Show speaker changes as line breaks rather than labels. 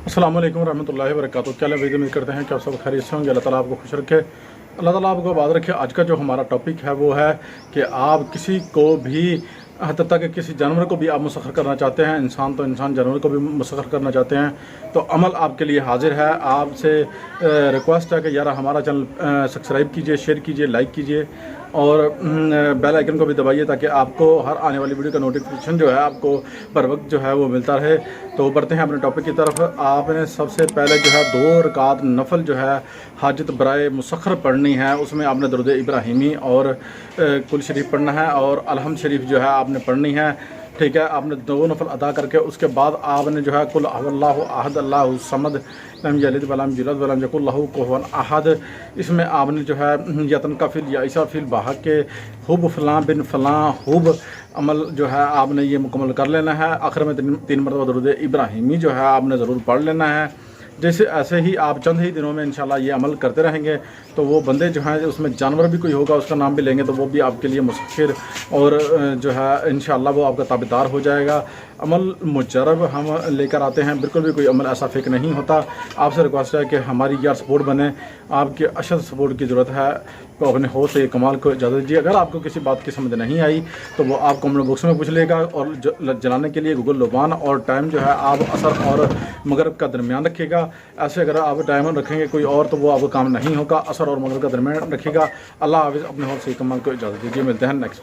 अस्सलाम वालेकुम रहमतुल्लाहि व बरकातहू। क्या वीडियो उम्मीद करते हैं कि आप सब खैरियत से होंगे। अल्लाह ताला आपको खुश रखे, अल्लाह ताला आपको आबाद रखे। आज का जो हमारा टॉपिक है वो है कि आप किसी को भी हत्ता तक किसी जानवर को भी आप मुसख्खर करना चाहते हैं, इंसान तो इंसान जानवर को भी मुसख्खर करना चाहते हैं, तो अमल आपके लिए हाजिर है। आपसे रिक्वेस्ट है कि यार हमारा चैनल सब्सक्राइब कीजिए, शेयर कीजिए, लाइक कीजिए और बेल आइकन को भी दबाइए ताकि आपको हर आने वाली वीडियो का नोटिफिकेशन जो है आपको बर वक्त जो है वो मिलता रहे। तो बढ़ते हैं अपने टॉपिक की तरफ। आपने सबसे पहले जो है 2 रकात नफल जो है हाजत बराए मुसख्खर पढ़नी है। उसमें आपने दरूद इब्राहिमी और कुल शरीफ पढ़ना है और अलहम्द शरीफ जो है आपने पढ़नी है। ठीक है, आपने 2 नफल अदा करके उसके बाद आपने जो है कुल अल्लाहु अहद अल्लाहु समद लम यलिद वलम यूलद वलम यकुल लहू कुफुवन अहद, इसमें आपने जो है यतन का फिल या ईसा फिल बाह के हुब फलां बिन फलां हुब अमल जो है आपने ये मुकम्मल कर लेना है। आखिर में 3 मरतबा दरूद इब्राहिमी जो है आपने ज़रूर पढ़ लेना है। जैसे ऐसे ही आप चंद ही दिनों में इंशाल्लाह ये अमल करते रहेंगे तो वो बंदे जो हैं उसमें जानवर भी कोई होगा उसका नाम भी लेंगे तो वो भी आपके लिए मुसख्खिर और जो है इंशाल्लाह वो आपका ताबेदार हो जाएगा। अमल मुजरब हम लेकर आते हैं, बिल्कुल भी कोई अमल ऐसा फेक नहीं होता। आपसे रिक्वेस्ट है कि हमारी यार सपोर्ट बने, आपके अशद सपोर्ट की ज़रूरत है। तो अपने होश से कमाल को इजाज़त दीजिए। अगर आपको किसी बात की समझ नहीं आई तो वो आप कमेंट बॉक्स में पूछ लेगा और जलाने के लिए गूगल लुबान और टाइम जो है आप असर और मगरब का दरमियान रखिएगा। ऐसे अगर आप टाइम रखेंगे कोई और तो वो आपको काम नहीं होगा। असर और मगरब का दरमियान रखिएगा। अल्लाह हाफ़िज़। अपने होश से कमाल को इजाज़त दीजिए। मिलते हैं नेक्स्ट।